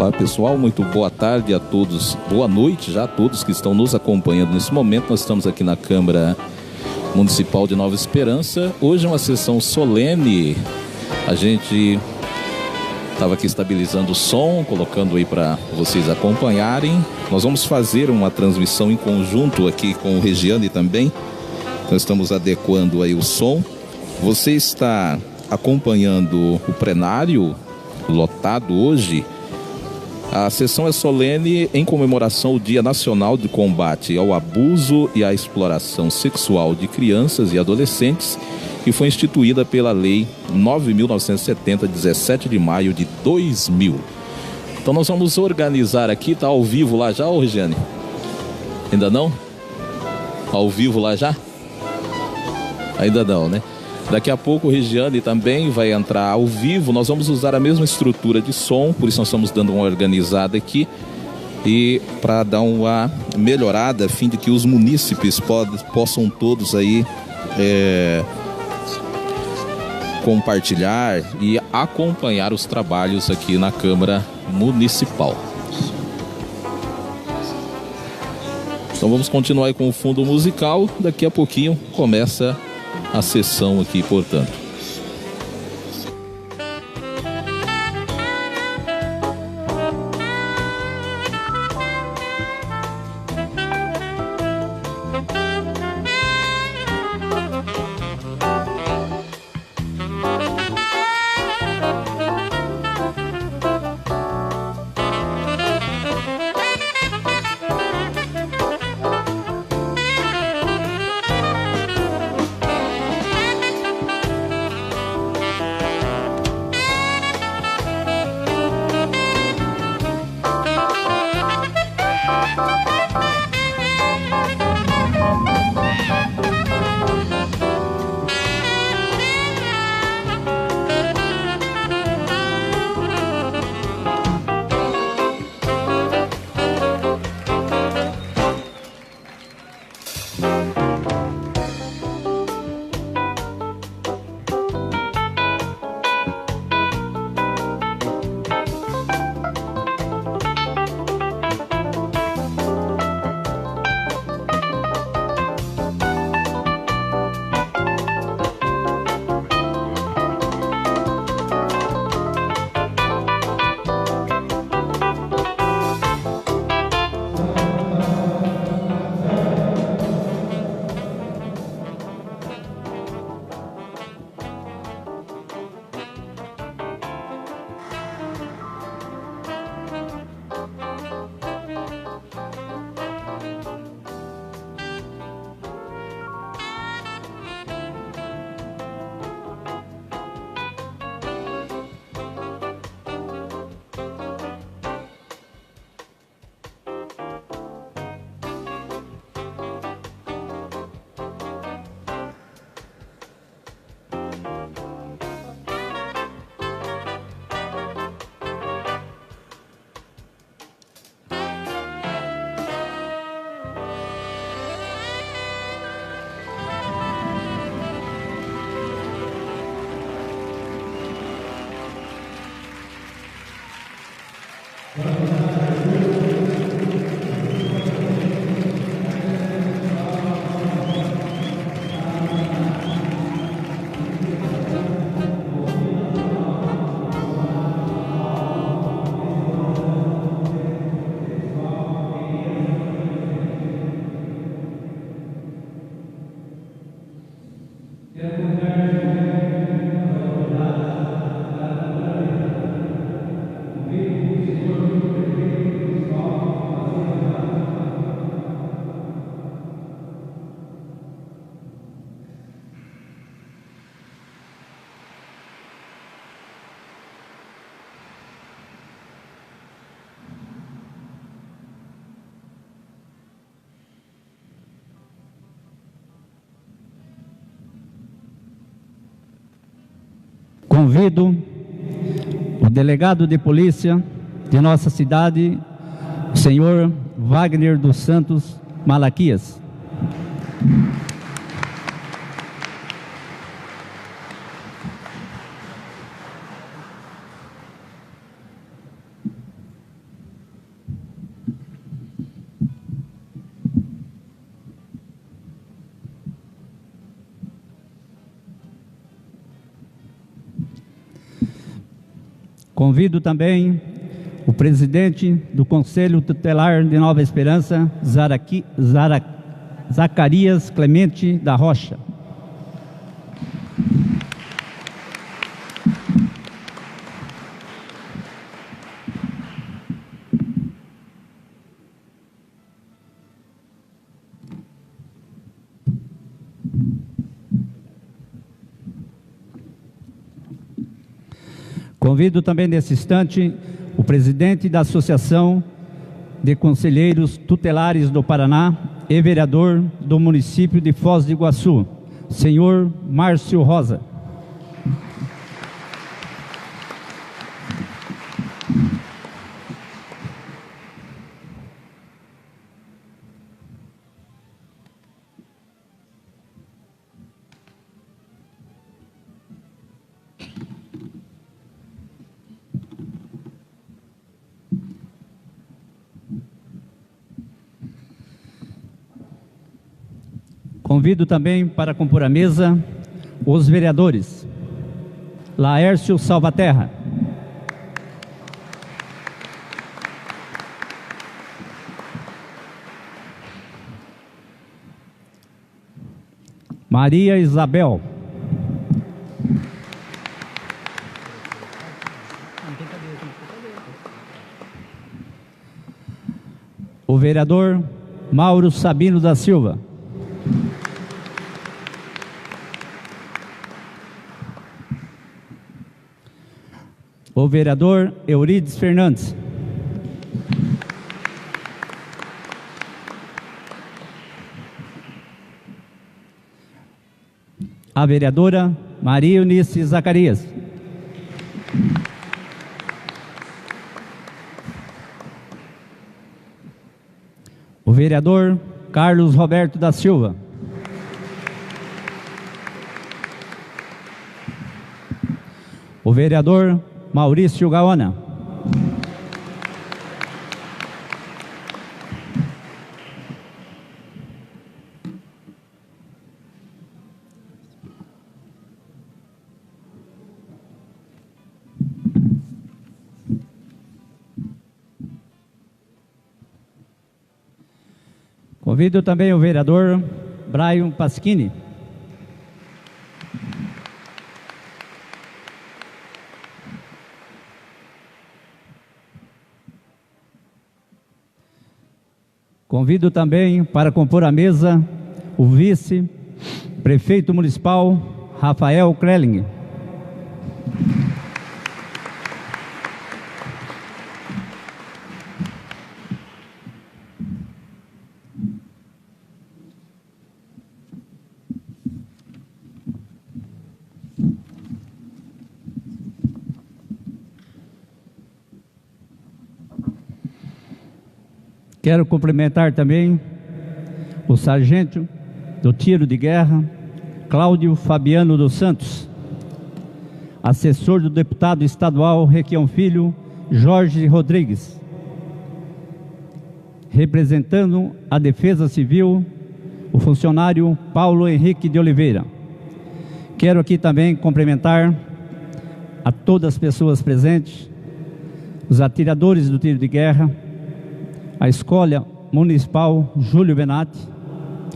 Olá pessoal, muito boa tarde a todos, boa noite já a todos que estão nos acompanhando nesse momento. Nós estamos aqui na Câmara Municipal de Nova Esperança. Hoje é uma sessão solene. A gente estava aqui estabilizando o som, colocando aí para vocês acompanharem. Nós vamos fazer uma transmissão em conjunto aqui com o Regiane também. Então estamos adequando aí o som. Você está acompanhando o plenário lotado hoje. A sessão é solene em comemoração ao Dia Nacional de Combate ao Abuso e à Exploração Sexual de Crianças e Adolescentes, que foi instituída pela Lei 9.970, 17 de maio de 2000. Então nós vamos organizar aqui, está ao vivo lá já, ô Regiane? Ainda não? Ao vivo lá já? Ainda não, né? Daqui a pouco o Regiane também vai entrar ao vivo. Nós vamos usar a mesma estrutura de som, por isso nós estamos dando uma organizada aqui. E para dar uma melhorada, a fim de que os munícipes possam todos aí compartilhar e acompanhar os trabalhos aqui na Câmara Municipal. Então vamos continuar aí com o fundo musical. Daqui a pouquinho começa a sessão aqui, portanto. Convido o delegado de polícia de nossa cidade, o senhor Wagner dos Santos Malaquias. Convido também o presidente do Conselho Tutelar de Nova Esperança, Zacarias Clemente da Rocha. Convido também nesse instante o presidente da Associação de Conselheiros Tutelares do Paraná e vereador do município de Foz do Iguaçu, senhor Márcio Rosa. Convido também para compor a mesa os vereadores Laércio Salvaterra, Maria Isabel, o vereador Mauro Sabino da Silva, o vereador Eurides Fernandes, a vereadora Maria Eunice Zacarias, o vereador Carlos Roberto da Silva, o vereador Maurício Gaona, convido também o vereador Brian Paschini, convido também para compor a mesa o vice-prefeito municipal Rafael Krelling. Quero cumprimentar também o sargento do tiro de guerra, Cláudio Fabiano dos Santos, assessor do deputado estadual Requião Filho, Jorge Rodrigues, representando a Defesa Civil, o funcionário Paulo Henrique de Oliveira. Quero aqui também cumprimentar a todas as pessoas presentes, os atiradores do tiro de guerra, a Escola Municipal Júlio Benatti,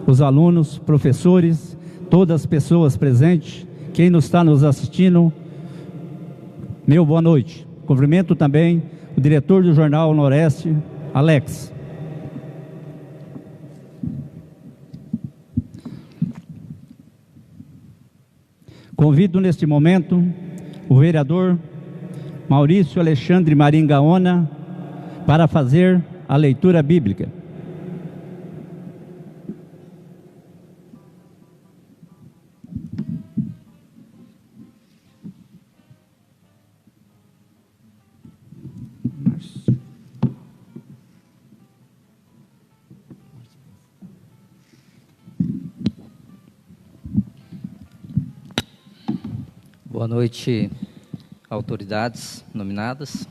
os alunos, professores, todas as pessoas presentes, quem nos está nos assistindo, meu boa noite. Cumprimento também o diretor do Jornal Noroeste, Alex. Convido neste momento o vereador Maurício Alexandre Marim Gaona para fazer a leitura bíblica. Boa noite, autoridades nominadas,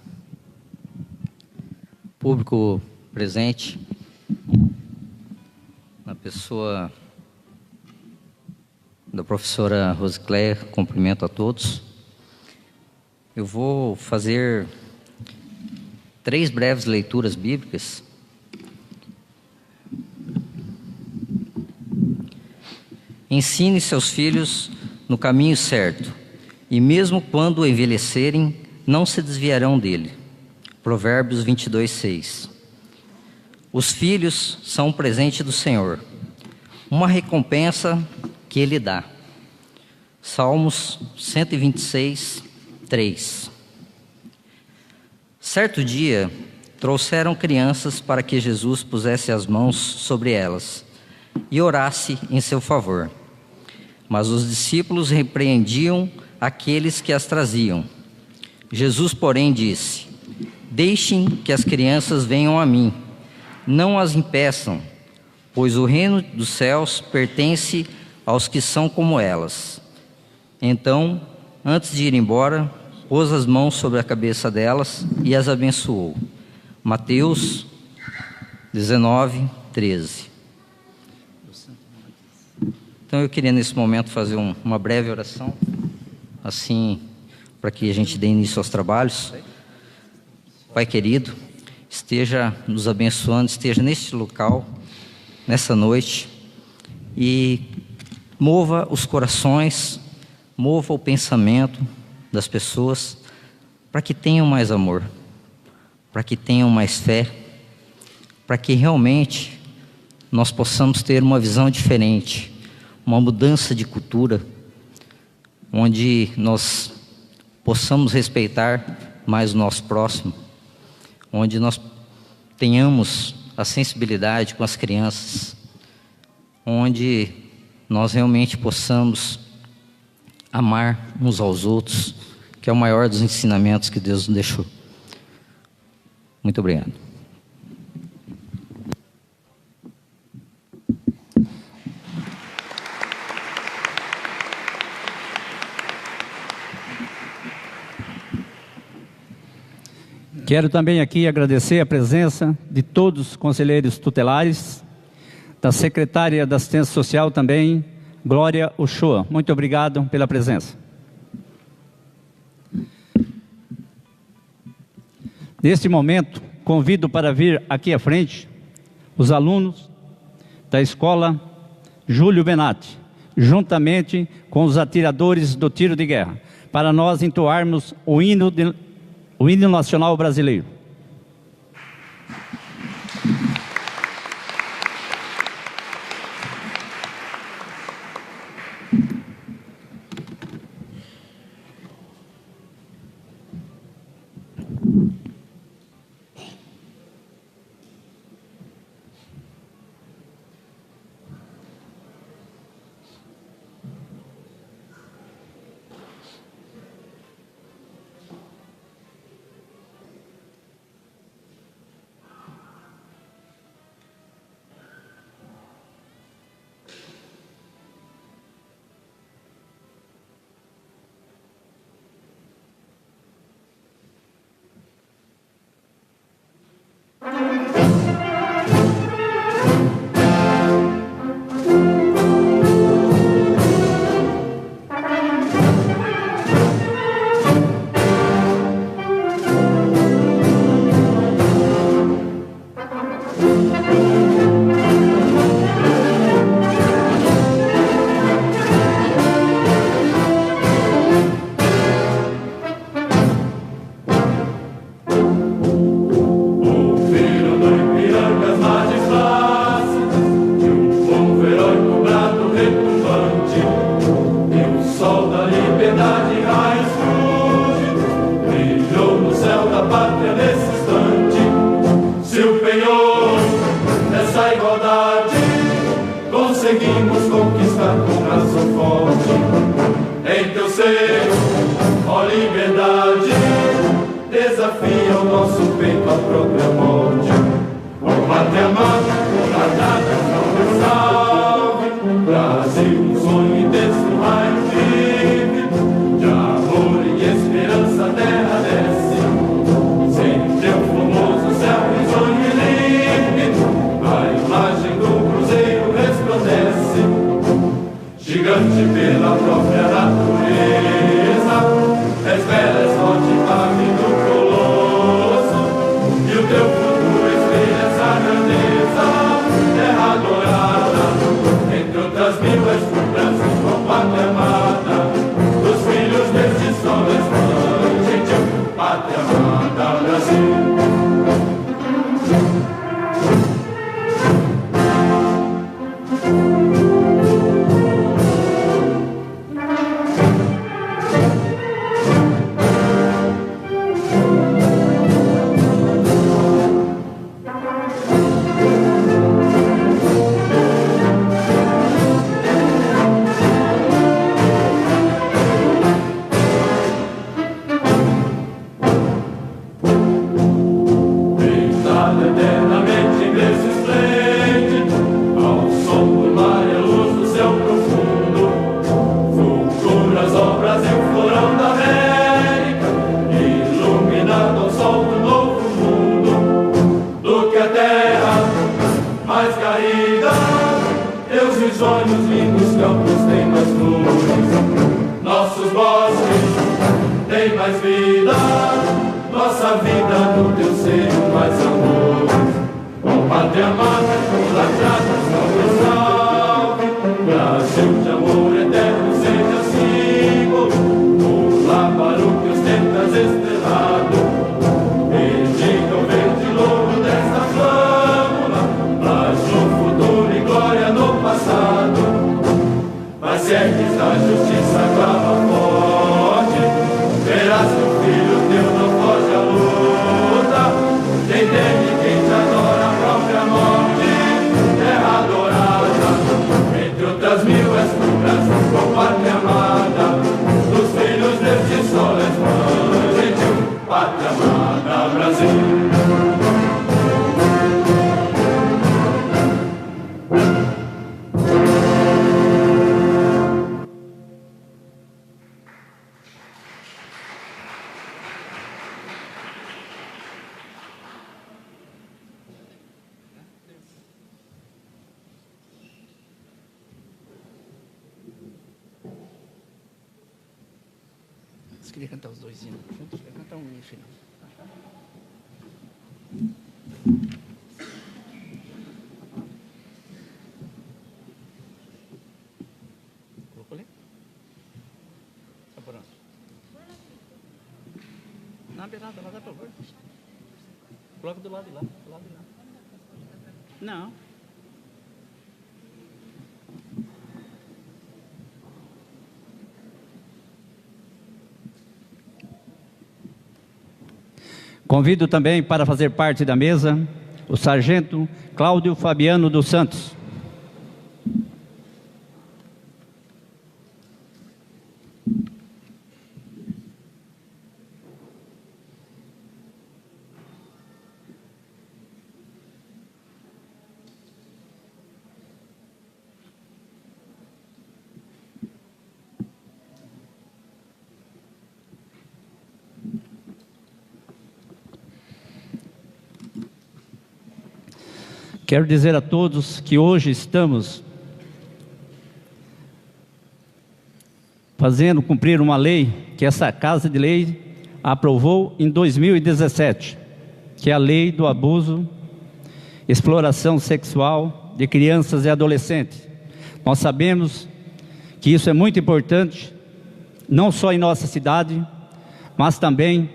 público presente, na pessoa da professora Rosicléia, cumprimento a todos. Eu vou fazer 3 breves leituras bíblicas. Ensine seus filhos no caminho certo, e mesmo quando envelhecerem, não se desviarão dele. Provérbios 22:6. Os filhos são um presente do Senhor, uma recompensa que Ele dá. Salmos 126:3. Certo dia, trouxeram crianças para que Jesus pusesse as mãos sobre elas e orasse em seu favor. Mas os discípulos repreendiam aqueles que as traziam. Jesus, porém, disse: Deixem que as crianças venham a mim, não as impeçam, pois o reino dos céus pertence aos que são como elas. Então, antes de ir embora, pôs as mãos sobre a cabeça delas e as abençoou. Mateus 19:13. Então eu queria nesse momento fazer uma breve oração, assim, para que a gente dê início aos trabalhos. Pai querido, esteja nos abençoando, esteja neste local, nessa noite, e mova os corações, mova o pensamento das pessoas, para que tenham mais amor, para que tenham mais fé, para que realmente nós possamos ter uma visão diferente, uma mudança de cultura, onde nós possamos respeitar mais o nosso próximo, onde nós tenhamos a sensibilidade com as crianças, onde nós realmente possamos amar uns aos outros, que é o maior dos ensinamentos que Deus nos deixou. Muito obrigado. Quero também aqui agradecer a presença de todos os conselheiros tutelares, da secretária da Assistência Social também, Glória Uchoa. Muito obrigado pela presença. Neste momento, convido para vir aqui à frente os alunos da escola Júlio Benatti, juntamente com os atiradores do tiro de guerra, para nós entoarmos o hino nacional brasileiro. Gigante pela própria natureza, és bela, és forte porão da América, iluminado ao sol do novo mundo, do que a terra mais caída, teus risonhos lindos campos têm mais flores, nossos bosques têm mais vida, nossa vida no teu seio mais amor. Ó Pátria amada, idolatrada, salve, salve, Brasil de amor eterno seja símbolo, o lá para o que ostentas estrelado, bendiga o verde louro desta flâmula, paz no futuro e glória no passado. Mas se ergues da justiça a clava forte, verás que o filho teu não foge à luta. Quem teme, quem te adora a própria morte, terra adorada, entre outras mil és tu, Brasil, com pátria amada, dos filhos deste sol és mãe gentil, pátria amada, Brasil. Você queria cantar os dois hinos juntos? Vai cantar um no final. Colocou ali? Tá por onde? Na beirada, lá dá pra ver. Coloca do lado de lá, do lado de lá. Não. Convido também para fazer parte da mesa o sargento Cláudio Fabiano dos Santos. Quero dizer a todos que hoje estamos fazendo cumprir uma lei que essa Casa de Lei aprovou em 2017, que é a Lei do Abuso, Exploração Sexual de Crianças e Adolescentes. Nós sabemos que isso é muito importante, não só em nossa cidade, mas também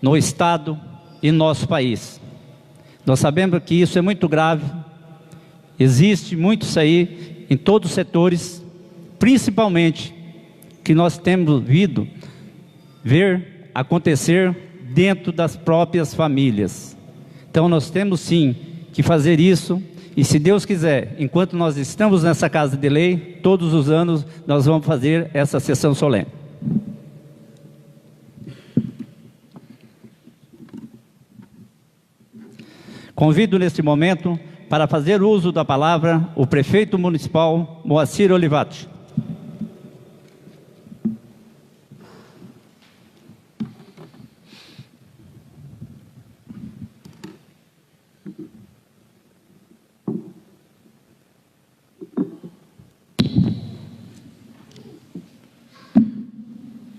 no Estado e no nosso país. Nós sabemos que isso é muito grave, existe muito isso aí em todos os setores, principalmente que nós temos ver acontecer dentro das próprias famílias. Então nós temos sim que fazer isso, e se Deus quiser, enquanto nós estamos nessa Casa de Lei, todos os anos nós vamos fazer essa sessão solene. Convido neste momento para fazer uso da palavra o prefeito municipal Moacir Olivati.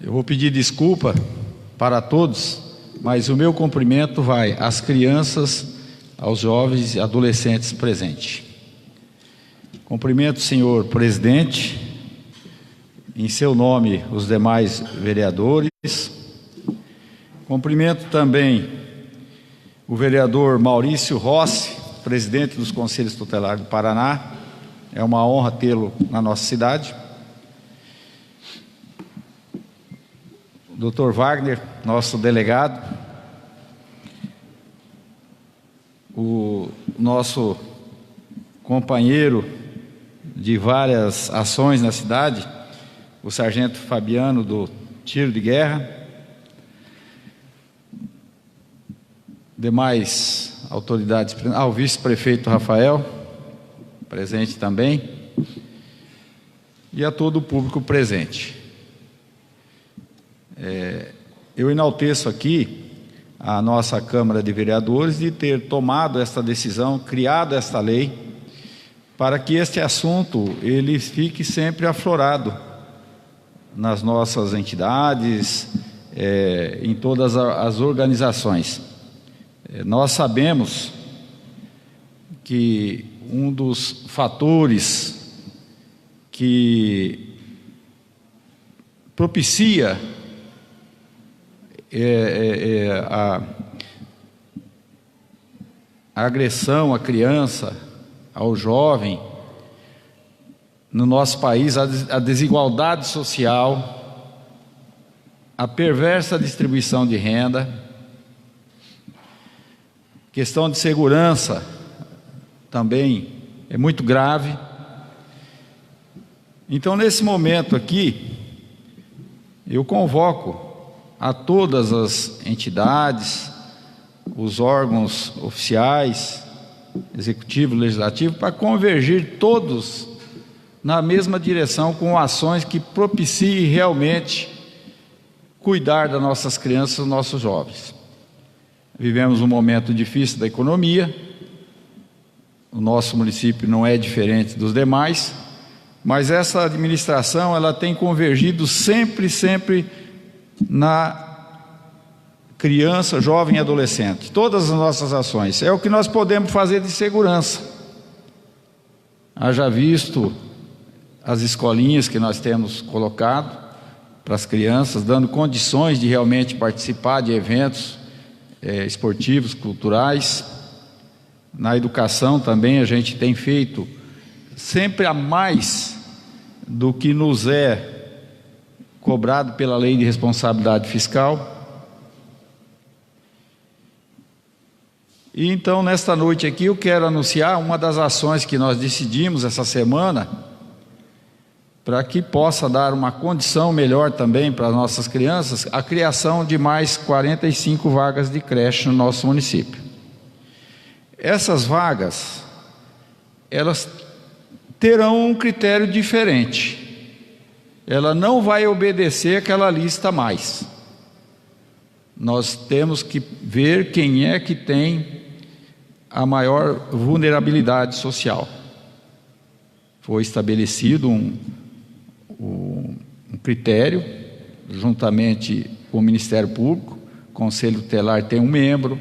Eu vou pedir desculpa para todos, mas o meu cumprimento vai às crianças, aos jovens e adolescentes presentes. Cumprimento o senhor presidente, em seu nome os demais vereadores. Cumprimento também o vereador Maurício Rossi, presidente dos Conselhos Tutelares do Paraná. É uma honra tê-lo na nossa cidade. Dr. Wagner, nosso delegado. O nosso companheiro de várias ações na cidade, o sargento Fabiano do Tiro de Guerra, demais autoridades, o vice-prefeito Rafael, presente também, e a todo o público presente. Eu enalteço aqui a nossa Câmara de Vereadores de ter tomado esta decisão, criado esta lei, para que este assunto ele fique sempre aflorado nas nossas entidades, em todas as organizações. Nós sabemos que um dos fatores que propicia a agressão à criança, ao jovem, no nosso país, a desigualdade social, a perversa distribuição de renda, questão de segurança também é muito grave. Então, nesse momento aqui, eu convoco a todas as entidades, os órgãos oficiais, executivo, legislativo, para convergir todos na mesma direção, com ações que propiciem realmente cuidar das nossas crianças e dos nossos jovens. Vivemos um momento difícil da economia, o nosso município não é diferente dos demais, mas essa administração ela tem convergido sempre na criança, jovem e adolescente. Todas as nossas ações, é o que nós podemos fazer de segurança. Haja visto as escolinhas que nós temos colocado para as crianças, dando condições de realmente participar de eventos esportivos, culturais. Na educação também a gente tem feito sempre a mais do que nos é cobrado pela lei de responsabilidade fiscal. E então, nesta noite aqui, eu quero anunciar uma das ações que nós decidimos essa semana, para que possa dar uma condição melhor também para as nossas crianças, a criação de mais 45 vagas de creche no nosso município. Essas vagas, elas terão um critério diferente. Ela não vai obedecer aquela lista mais. Nós temos que ver quem é que tem a maior vulnerabilidade social. Foi estabelecido um critério, juntamente com o Ministério Público. O Conselho Tutelar tem um membro,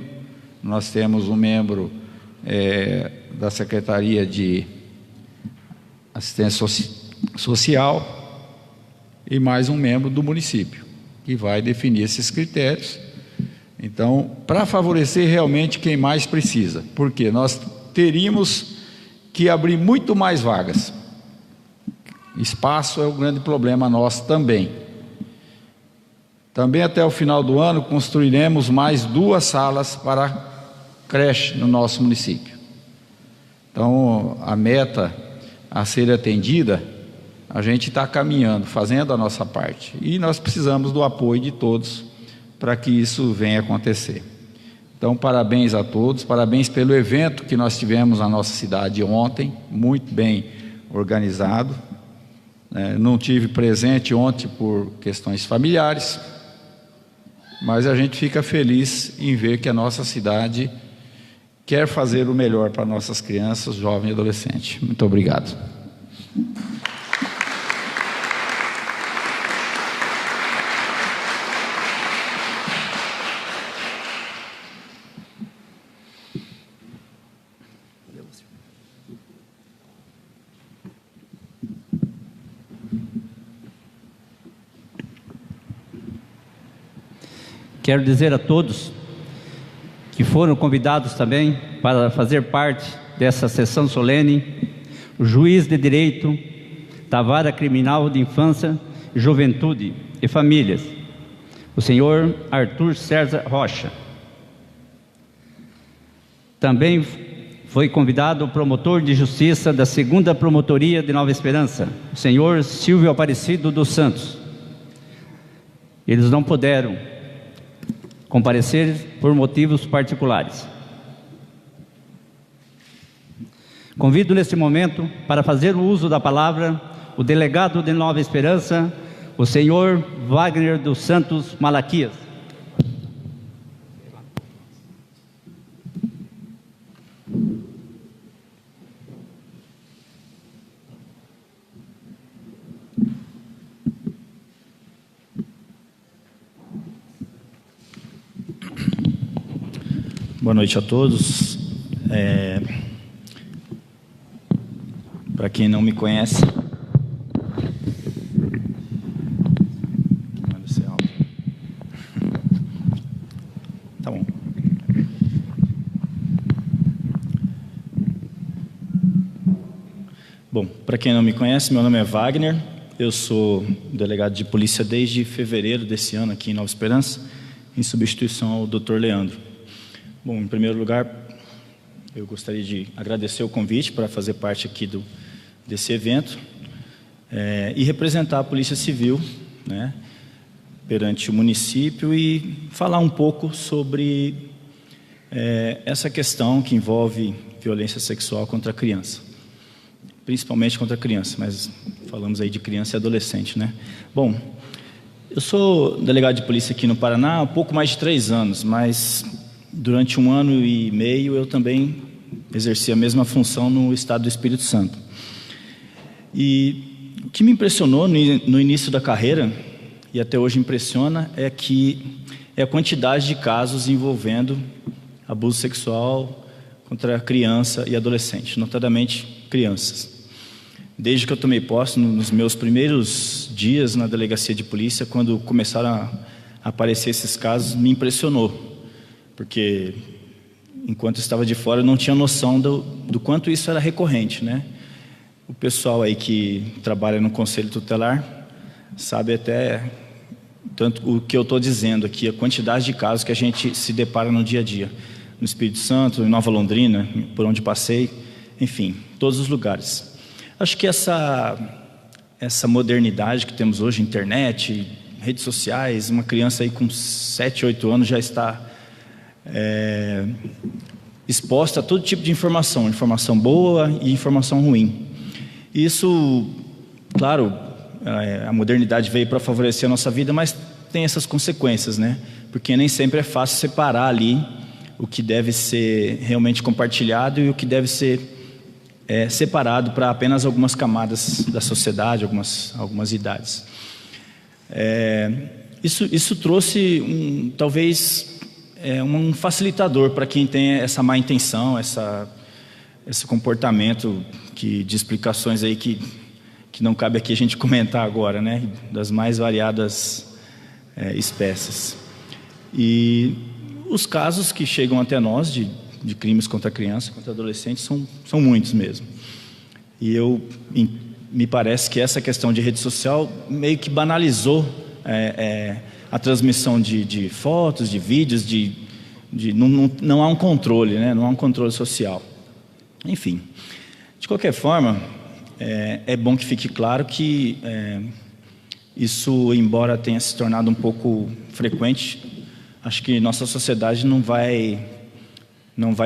nós temos um membro da Secretaria de Assistência Social e mais um membro do município, que vai definir esses critérios. Então, para favorecer realmente quem mais precisa, porque nós teríamos que abrir muito mais vagas. Espaço é o grande problema nosso também. Também até o final do ano construiremos mais 2 salas para creche no nosso município. Então, a meta a ser atendida, a gente está caminhando, fazendo a nossa parte. E nós precisamos do apoio de todos para que isso venha acontecer. Então, parabéns a todos, parabéns pelo evento que nós tivemos na nossa cidade ontem, muito bem organizado. Não tive presente ontem por questões familiares, mas a gente fica feliz em ver que a nossa cidade quer fazer o melhor para nossas crianças, jovens e adolescentes. Muito obrigado. Quero dizer a todos que foram convidados também para fazer parte dessa sessão solene, o juiz de direito da Vara Criminal de Infância, Juventude e Famílias, o senhor Arthur César Rocha. Também foi convidado o promotor de justiça da 2ª Promotoria de Nova Esperança, o senhor Silvio Aparecido dos Santos. Eles não puderam comparecer por motivos particulares. Convido neste momento para fazer o uso da palavra o delegado de Nova Esperança, o senhor Wagner dos Santos Malaquias. Boa noite a todos. Para quem não me conhece, tá bom. Bom, para quem não me conhece, meu nome é Wagner. Eu sou delegado de polícia desde fevereiro desse ano aqui em Nova Esperança, em substituição ao Dr. Leandro. Bom, em primeiro lugar, eu gostaria de agradecer o convite para fazer parte aqui desse evento e representar a Polícia Civil, né, perante o município e falar um pouco sobre essa questão que envolve violência sexual contra a criança, principalmente contra a criança, mas falamos aí de criança e adolescente, né? Bom, eu sou delegado de polícia aqui no Paraná há pouco mais de 3 anos, mas durante 1 ano e meio eu também exerci a mesma função no estado do Espírito Santo. E o que me impressionou no início da carreira, e até hoje impressiona, é a quantidade de casos envolvendo abuso sexual contra criança e adolescente, notadamente crianças. Desde que eu tomei posse, nos meus primeiros dias na delegacia de polícia, quando começaram a aparecer esses casos, me impressionou. Porque, enquanto estava de fora, eu não tinha noção do quanto isso era recorrente, né? O pessoal aí que trabalha no Conselho Tutelar sabe até tanto o que eu estou dizendo aqui, a quantidade de casos que a gente se depara no dia a dia. No Espírito Santo, em Nova Londrina, por onde passei, enfim, todos os lugares. Acho que essa modernidade que temos hoje, internet, redes sociais, uma criança aí com 7, 8 anos já está exposta a todo tipo de informação boa e informação ruim. Isso, claro, a modernidade veio para favorecer a nossa vida, mas tem essas consequências, né? Porque nem sempre é fácil separar ali o que deve ser realmente compartilhado e o que deve ser separado para apenas algumas camadas da sociedade, algumas idades. Isso trouxe talvez um facilitador para quem tem essa má intenção, esse comportamento de explicações aí que não cabe aqui a gente comentar agora, né? Das mais variadas espécies. E os casos que chegam até nós de crimes contra a criança, contra adolescentes, são muitos mesmo. E me parece que essa questão de rede social meio que banalizou a transmissão de fotos, de vídeos, não há um controle, né? Não há um controle social. Enfim, de qualquer forma, é bom que fique claro que isso, embora tenha se tornado um pouco frequente, acho que nossa sociedade não vai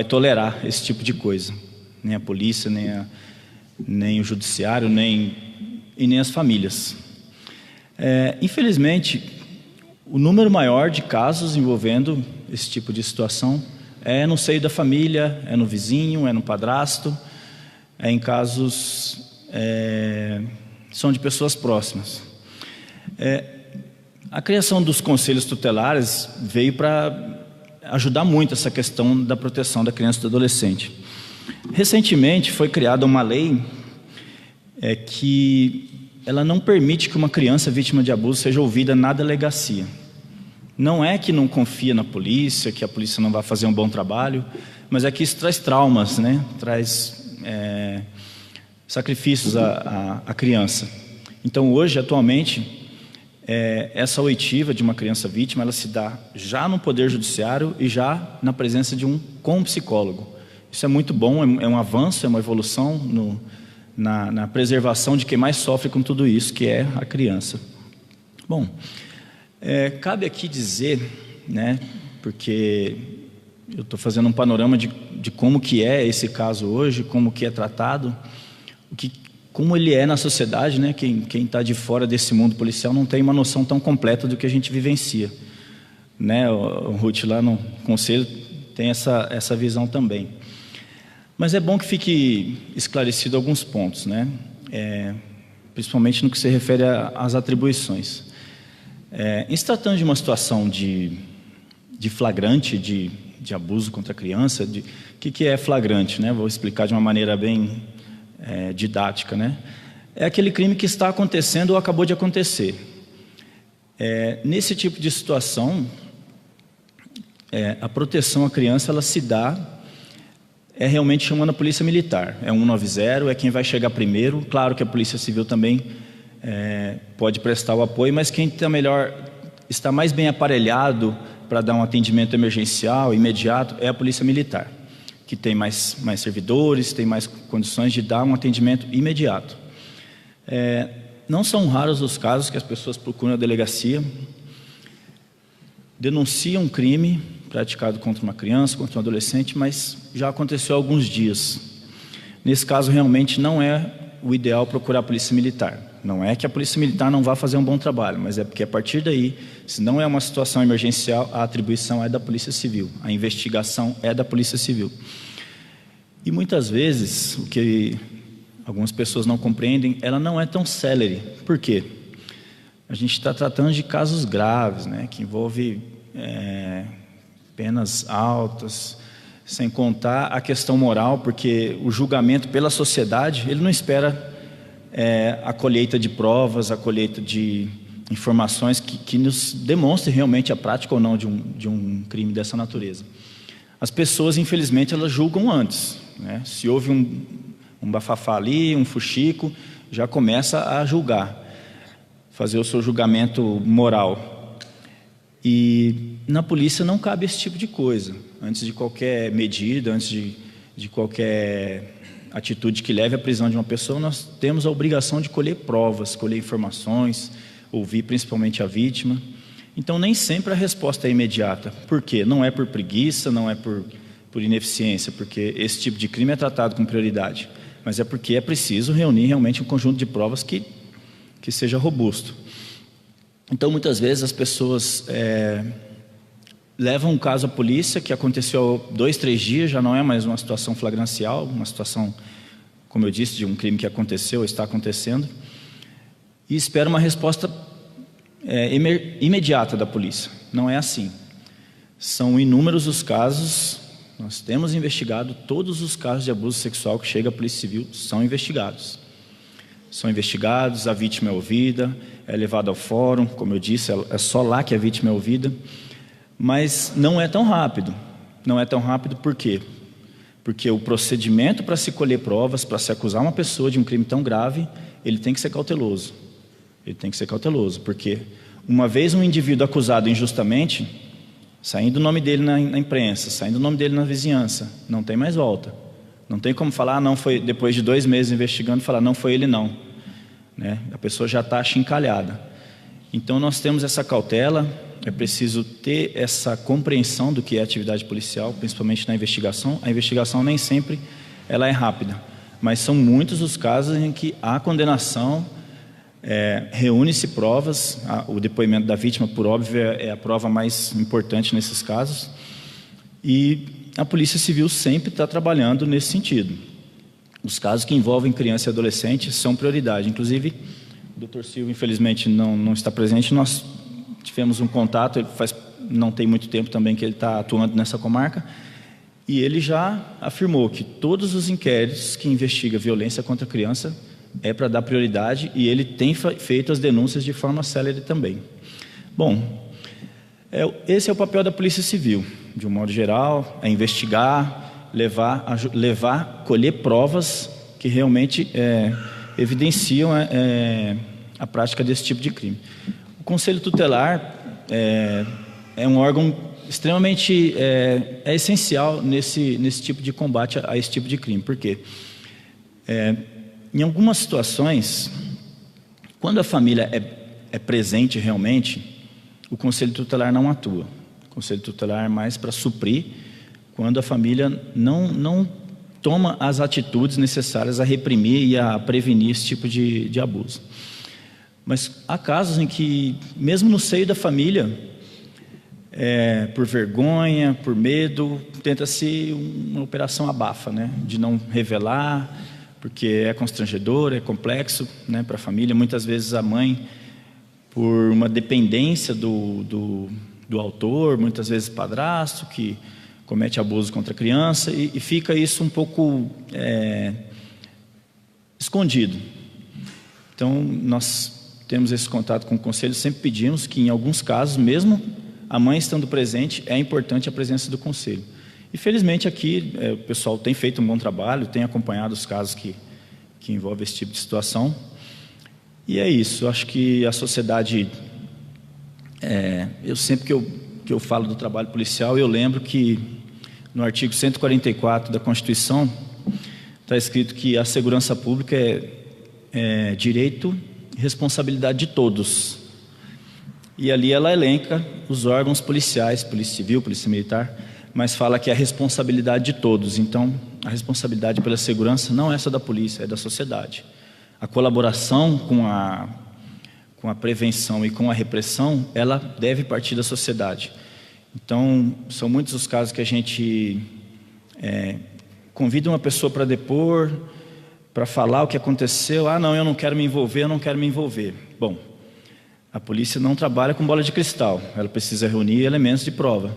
tolerar esse tipo de coisa, nem a polícia, nem o judiciário, nem as famílias. Infelizmente, o número maior de casos envolvendo esse tipo de situação é no seio da família, é no vizinho, é no padrasto, em casos são de pessoas próximas. A criação dos conselhos tutelares veio para ajudar muito essa questão da proteção da criança e do adolescente. Recentemente foi criada uma lei que ela não permite que uma criança vítima de abuso seja ouvida na delegacia. Não é que não confia na polícia, que a polícia não vai fazer um bom trabalho, mas é que isso traz traumas, né? Traz sacrifícios à criança. Então hoje, atualmente, essa oitiva de uma criança vítima, ela se dá já no Poder Judiciário e já na presença com um psicólogo. Isso é muito bom, é um avanço, é uma evolução na preservação de quem mais sofre com tudo isso, que é a criança. Bom, cabe aqui dizer, né, porque eu estou fazendo um panorama de como que é esse caso hoje, como que é tratado, o como ele é na sociedade, né? Quem está de fora desse mundo policial não tem uma noção tão completa do que a gente vivencia, né? O Ruth lá no conselho tem essa visão também. Mas é bom que fique esclarecido alguns pontos, né? Principalmente no que se refere às atribuições. Em se tratando de uma situação de flagrante, de abuso contra a criança, o que é flagrante, né? Vou explicar de uma maneira bem didática, né? É aquele crime que está acontecendo ou acabou de acontecer. Nesse tipo de situação, a proteção à criança ela se dá realmente chamando a polícia militar. É 190, é quem vai chegar primeiro. Claro que a polícia civil também pode prestar o apoio, mas quem está mais bem aparelhado para dar um atendimento emergencial, imediato, é a polícia militar, que tem mais servidores, tem mais condições de dar um atendimento imediato. Não são raros os casos que as pessoas procuram a delegacia, denunciam um crime praticado contra uma criança, contra um adolescente, mas já aconteceu há alguns dias. Nesse caso, realmente não é o ideal procurar a polícia militar. Não é que a polícia militar não vá fazer um bom trabalho, mas é porque a partir daí, se não é uma situação emergencial, a atribuição é da polícia civil, a investigação é da polícia civil. E muitas vezes, o que algumas pessoas não compreendem, ela não é tão célere. Por quê? A gente está tratando de casos graves, né, que envolve penas altas, sem contar a questão moral, porque o julgamento pela sociedade, ele não espera a colheita de provas, a colheita de informações que nos demonstre realmente a prática ou não de um crime dessa natureza. As pessoas, infelizmente, elas julgam antes, né? Se houve um bafafá ali, um fuxico, já começa a julgar, fazer o seu julgamento moral. E na polícia não cabe esse tipo de coisa. Antes de qualquer medida, antes de qualquer atitude que leve à prisão de uma pessoa, nós temos a obrigação de colher provas, colher informações, ouvir principalmente a vítima. Então nem sempre a resposta é imediata. Por quê? Não é por preguiça, não é por ineficiência, porque esse tipo de crime é tratado com prioridade, mas é porque é preciso reunir realmente um conjunto de provas que seja robusto. Então, muitas vezes, as pessoas levam um caso à polícia que aconteceu há 2, 3 dias, já não é mais uma situação flagrancial, uma situação, como eu disse, de um crime que aconteceu, está acontecendo, e espera uma resposta imediata da polícia. Não é assim. São inúmeros os casos, nós temos investigado todos os casos de abuso sexual que chega à Polícia Civil, são investigados. São investigados, a vítima é ouvida, é levada ao fórum, como eu disse, é só lá que a vítima é ouvida, mas não é tão rápido. Não é tão rápido por quê? Porque o procedimento para se colher provas, para se acusar uma pessoa de um crime tão grave, ele tem que ser cauteloso. Ele tem que ser cauteloso, porque uma vez um indivíduo acusado injustamente, saindo o nome dele na imprensa, saindo o nome dele na vizinhança, não tem mais volta. Não tem como falar, não foi, depois de 2 meses investigando, falar, não foi ele não. Né? A pessoa já está achincalhada. Então nós temos essa cautela, é preciso ter essa compreensão do que é atividade policial, principalmente na investigação. A investigação nem sempre ela é rápida, mas são muitos os casos em que a condenação, reúne-se provas, o depoimento da vítima, por óbvio, é a prova mais importante nesses casos, e a Polícia Civil sempre está trabalhando nesse sentido. Os casos que envolvem criança e adolescente são prioridade. Inclusive, o Dr. Silvio, infelizmente, não está presente. Nós tivemos um contato, não tem muito tempo também que ele está atuando nessa comarca, e ele já afirmou que todos os inquéritos que investigam violência contra a criança é para dar prioridade, e ele tem feito as denúncias de forma célere também. Bom, esse é o papel da Polícia Civil, de um modo geral, é investigar, colher provas que realmente evidenciam a prática desse tipo de crime. O Conselho Tutelar é um órgão extremamente essencial nesse tipo de combate a esse tipo de crime. Por quê? Em algumas situações, quando a família é presente realmente, o Conselho Tutelar não atua. O Conselho Tutelar é mais para suprir quando a família não toma as atitudes necessárias a reprimir e a prevenir esse tipo de abuso. Mas há casos em que, mesmo no seio da família, por vergonha, por medo, tenta-se uma operação abafa, né? De não revelar, porque é constrangedor, é complexo, né, para a família. Muitas vezes a mãe, por uma dependência do autor, muitas vezes padrasto, que comete abuso contra a criança, e fica isso um pouco escondido. Então, nós temos esse contato com o conselho, sempre pedimos que, em alguns casos, mesmo a mãe estando presente, é importante a presença do conselho. E, felizmente, aqui o pessoal tem feito um bom trabalho, tem acompanhado os casos que envolvem esse tipo de situação. E é isso, eu acho que a sociedade... eu sempre que eu falo do trabalho policial, eu lembro que no artigo 144 da Constituição está escrito que a segurança pública é direito e responsabilidade de todos. E ali ela elenca os órgãos policiais, Polícia Civil, Polícia Militar, mas fala que é a responsabilidade de todos. Então, a responsabilidade pela segurança não é só da polícia, é da sociedade. A colaboração com a prevenção e com a repressão, ela deve partir da sociedade. Então, são muitos os casos que a gente convida uma pessoa para depor, para falar o que aconteceu. Ah, não, eu não quero me envolver, eu não quero me envolver. Bom, a polícia não trabalha com bola de cristal, ela precisa reunir elementos de prova.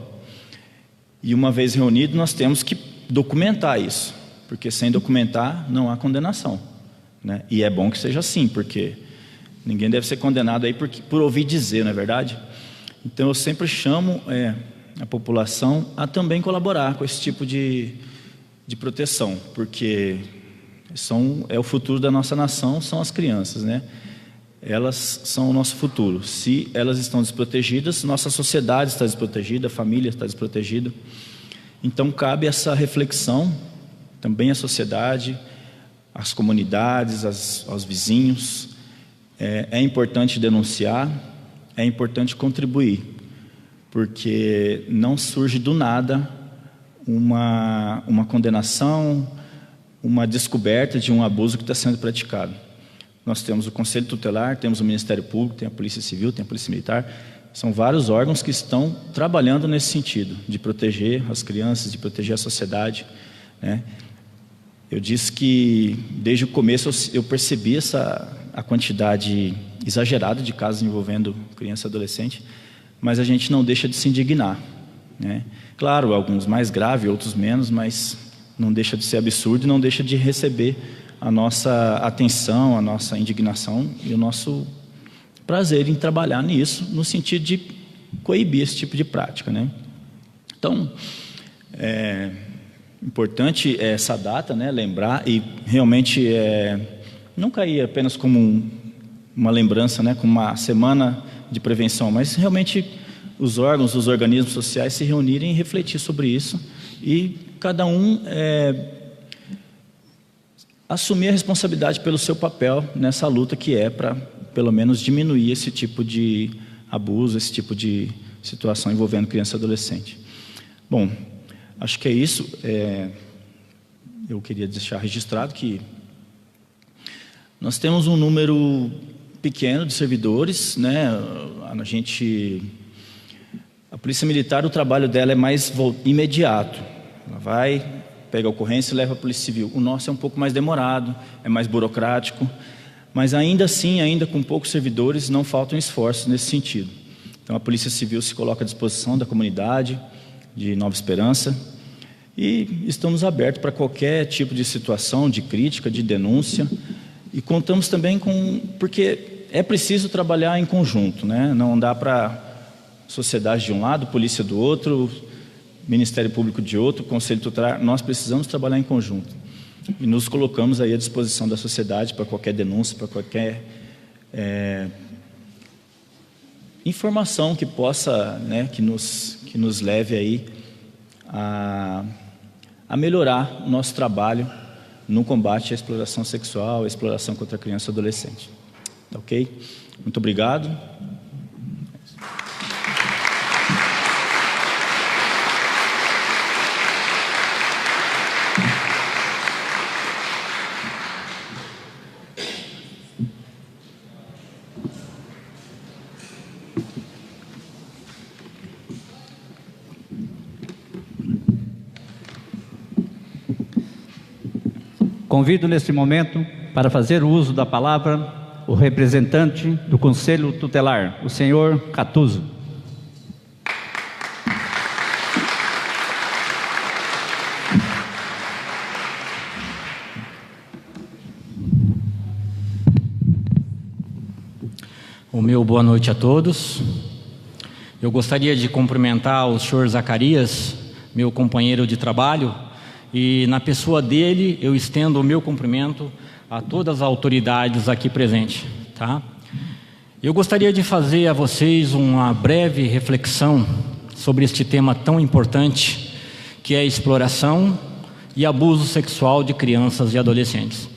E uma vez reunido, nós temos que documentar isso, porque sem documentar não há condenação, né? E é bom que seja assim, porque ninguém deve ser condenado aí por ouvir dizer, não é verdade? Então eu sempre chamo a população a também colaborar com esse tipo de proteção, porque é o futuro da nossa nação, são as crianças, né? Elas são o nosso futuro. Se elas estão desprotegidas, nossa sociedade está desprotegida, a família está desprotegida. Então cabe essa reflexão também à sociedade, às comunidades, aos vizinhos. É importante denunciar, é importante contribuir, porque não surge do nada uma condenação, uma descoberta de um abuso que está sendo praticado. Nós temos o Conselho Tutelar, temos o Ministério Público, tem a Polícia Civil, tem a Polícia Militar. São vários órgãos que estão trabalhando nesse sentido, de proteger as crianças, de proteger a sociedade, né? Eu disse que, desde o começo, eu percebi a quantidade exagerada de casos envolvendo criança e adolescente, mas a gente não deixa de se indignar, né? Claro, alguns mais graves, outros menos, mas não deixa de ser absurdo e não deixa de receber a nossa atenção, a nossa indignação e o nosso prazer em trabalhar nisso, no sentido de coibir esse tipo de prática, né? Então, importante essa data, né? Lembrar e realmente não cair apenas como uma lembrança, né? Como uma semana de prevenção, mas realmente os órgãos, os organismos sociais se reunirem e refletir sobre isso e cada um assumir a responsabilidade pelo seu papel nessa luta que para, pelo menos, diminuir esse tipo de abuso, esse tipo de situação envolvendo criança e adolescente. Bom, acho que é isso. Eu queria deixar registrado que nós temos um número pequeno de servidores, né? A Polícia Militar, o trabalho dela é mais imediato. Ela vai, pega a ocorrência e leva a Polícia Civil. O nosso é um pouco mais demorado, é mais burocrático, mas ainda assim, ainda com poucos servidores, não faltam esforços nesse sentido. Então a Polícia Civil se coloca à disposição da comunidade de Nova Esperança e estamos abertos para qualquer tipo de situação, de crítica, de denúncia, e contamos também porque é preciso trabalhar em conjunto, né? Não dá para sociedade de um lado, polícia do outro, Ministério Público de outro, Conselho Tutelar. Nós precisamos trabalhar em conjunto e nos colocamos aí à disposição da sociedade para qualquer denúncia, para qualquer informação que possa, né, que nos leve aí a melhorar o nosso trabalho no combate à exploração sexual, à exploração contra a criança e adolescente. Ok? Muito obrigado. Convido neste momento para fazer o uso da palavra o representante do Conselho Tutelar, o senhor Catuso. O meu boa noite a todos. Eu gostaria de cumprimentar o senhor Zacarias, meu companheiro de trabalho, e na pessoa dele eu estendo o meu cumprimento a todas as autoridades aqui presentes, tá? Eu gostaria de fazer a vocês uma breve reflexão sobre este tema tão importante, que é a exploração e abuso sexual de crianças e adolescentes.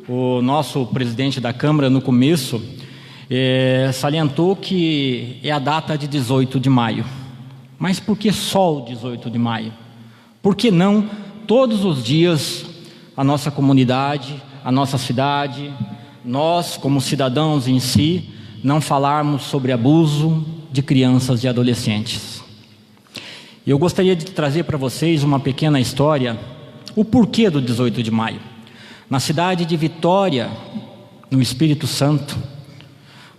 O nosso presidente da Câmara, no começo, salientou que é a data de 18 de maio. Mas por que só o 18 de maio? Por que não todos os dias a nossa comunidade, a nossa cidade, nós como cidadãos em si, não falarmos sobre abuso de crianças e adolescentes? Eu gostaria de trazer para vocês uma pequena história, o porquê do 18 de maio. Na cidade de Vitória, no Espírito Santo,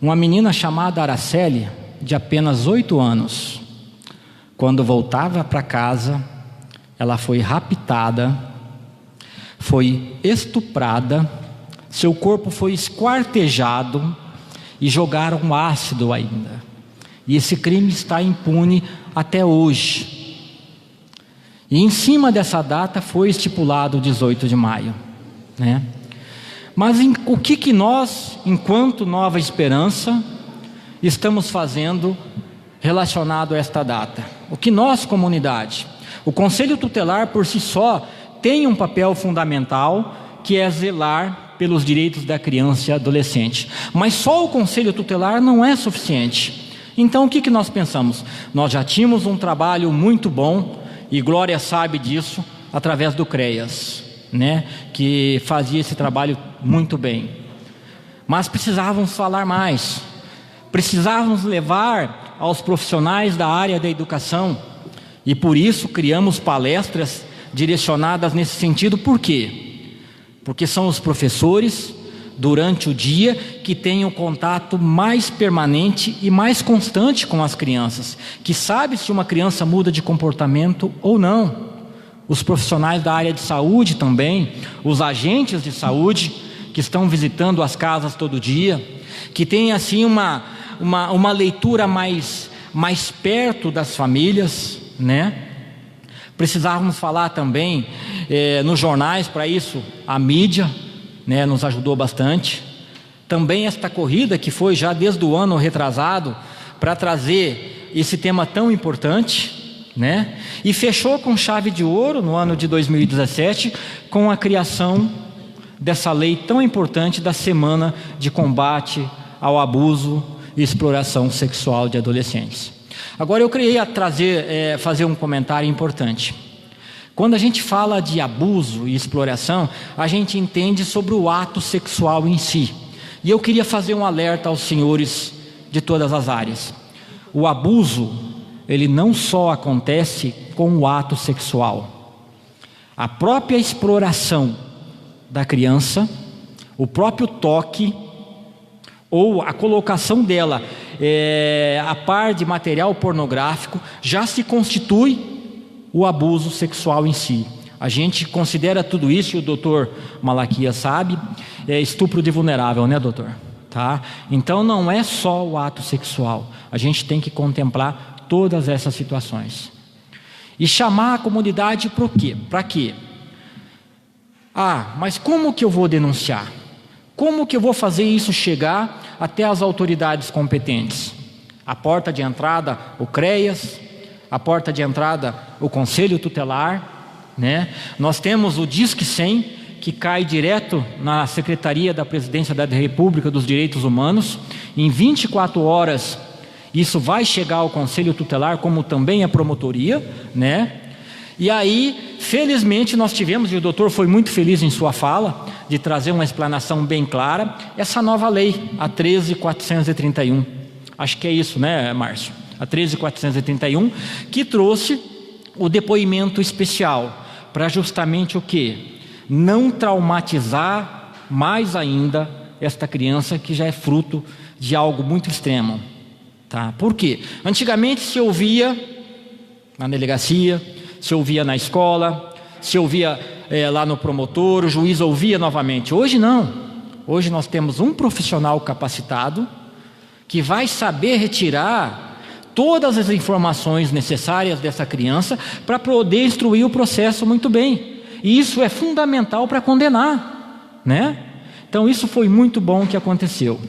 uma menina chamada Araceli, de apenas 8 anos, quando voltava para casa, ela foi raptada, foi estuprada, seu corpo foi esquartejado e jogaram ácido ainda. E esse crime está impune até hoje. E em cima dessa data foi estipulado o 18 de maio, né? Mas o que nós, enquanto Nova Esperança, estamos fazendo relacionado a esta data? O que nós, comunidade? O Conselho Tutelar, por si só, tem um papel fundamental, que é zelar pelos direitos da criança e adolescente. Mas só o Conselho Tutelar não é suficiente. Então, o que nós pensamos? Nós já tínhamos um trabalho muito bom, e Glória sabe disso, através do CREAS, né, que fazia esse trabalho muito bem. Mas precisávamos falar mais, precisávamos levar aos profissionais da área da educação, e por isso criamos palestras direcionadas nesse sentido. Por quê? Porque são os professores, durante o dia, que têm o contato mais permanente e mais constante com as crianças, que sabe se uma criança muda de comportamento ou não. Os profissionais da área de saúde também, os agentes de saúde que estão visitando as casas todo dia, que tem assim uma leitura mais perto das famílias, né? Precisávamos falar também nos jornais. Para isso a mídia, né, nos ajudou bastante. Também esta corrida que foi já desde o ano retrasado para trazer esse tema tão importante, né? E fechou com chave de ouro no ano de 2017 com a criação dessa lei tão importante da Semana de Combate ao Abuso e Exploração Sexual de Adolescentes. Agora eu queria fazer um comentário importante. Quando a gente fala de abuso e exploração, a gente entende sobre o ato sexual em si. E eu queria fazer um alerta aos senhores de todas as áreas. O abuso, ele não só acontece com o ato sexual. A própria exploração da criança, o próprio toque, ou a colocação dela a par de material pornográfico, já se constitui o abuso sexual em si. A gente considera tudo isso, e o doutor Malaquias sabe, estupro de vulnerável, né, doutor? Tá? Então não é só o ato sexual, a gente tem que contemplar todas essas situações. E chamar a comunidade para o quê? Para quê? Mas como que eu vou denunciar? Como que eu vou fazer isso chegar até as autoridades competentes? A porta de entrada, o CREAS, a porta de entrada, o Conselho Tutelar, né? Nós temos o Disque 100, que cai direto na Secretaria da Presidência da República dos Direitos Humanos. Em 24 horas, isso vai chegar ao Conselho Tutelar, como também a promotoria, né? E aí, felizmente, nós tivemos, e o doutor foi muito feliz em sua fala, de trazer uma explanação bem clara, essa nova lei, a 13.431. Acho que é isso, né, Márcio? A 13.431, que trouxe o depoimento especial, para justamente o quê? não traumatizar mais ainda esta criança que já é fruto de algo muito extremo, tá? Por quê? Antigamente se ouvia na delegacia, se ouvia na escola, se ouvia lá no promotor, o juiz ouvia novamente. Hoje não. Hoje nós temos um profissional capacitado que vai saber retirar todas as informações necessárias dessa criança para poder instruir o processo muito bem. E isso é fundamental para condenar, né? Então isso foi muito bom que aconteceu.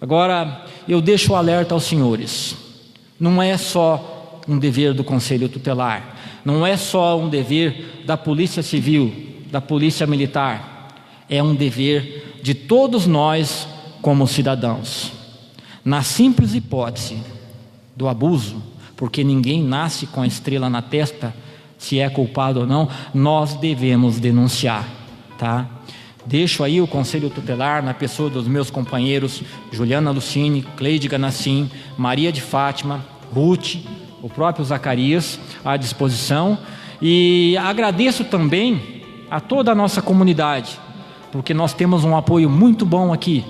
Agora eu deixo o alerta aos senhores. Não é só um dever do Conselho Tutelar, não é só um dever da Polícia Civil, da Polícia Militar, é um dever de todos nós como cidadãos. Na simples hipótese do abuso, porque ninguém nasce com a estrela na testa, se é culpado ou não, nós devemos denunciar, tá? Deixo aí o Conselho Tutelar, na pessoa dos meus companheiros Juliana Lucini, Cleide Ganassim, Maria de Fátima, Ruth, o próprio Zacarias, à disposição. E agradeço também a toda a nossa comunidade, porque nós temos um apoio muito bom aqui,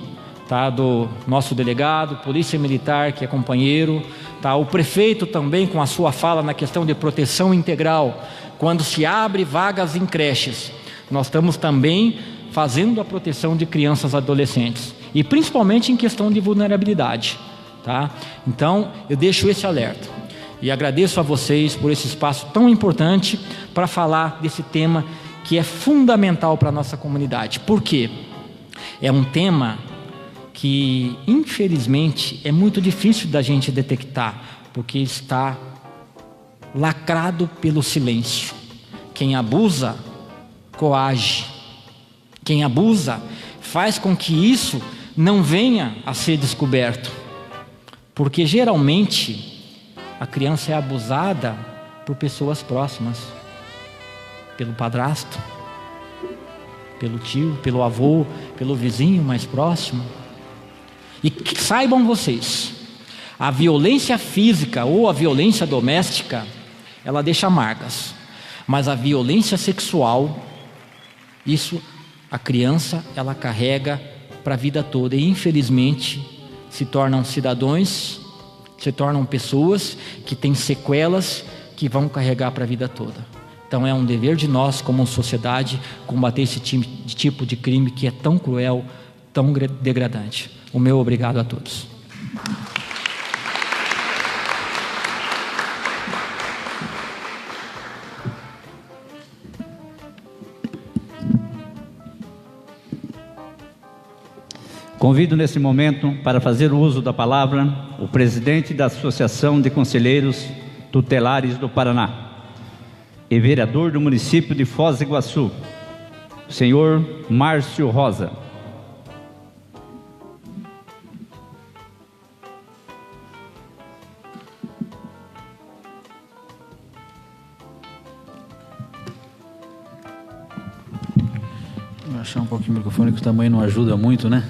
tá? Do nosso delegado, Polícia Militar, que é companheiro, tá? O prefeito também com a sua fala na questão de proteção integral, quando se abre vagas em creches, nós estamos também fazendo a proteção de crianças e adolescentes, e principalmente em questão de vulnerabilidade, tá? Então eu deixo esse alerta e agradeço a vocês por esse espaço tão importante para falar desse tema que é fundamental para a nossa comunidade. Por quê? É um tema que infelizmente é muito difícil da gente detectar, porque está lacrado pelo silêncio. Quem abusa, coage. Quem abusa faz com que isso não venha a ser descoberto, porque geralmente a criança é abusada por pessoas próximas, pelo padrasto, pelo tio, pelo avô, pelo vizinho mais próximo. E saibam vocês, a violência física ou a violência doméstica, ela deixa marcas, mas a violência sexual, isso a criança ela carrega para a vida toda, e infelizmente se tornam cidadãos, se tornam pessoas que têm sequelas que vão carregar para a vida toda. Então é um dever de nós como sociedade combater esse tipo de crime que é tão cruel, tão degradante. O meu obrigado a todos. Convido nesse momento para fazer o uso da palavra o presidente da Associação de Conselheiros Tutelares do Paraná e vereador do município de Foz do Iguaçu, o senhor Márcio Rosa. Vou achar um pouquinho o microfone, que o tamanho não ajuda muito, né?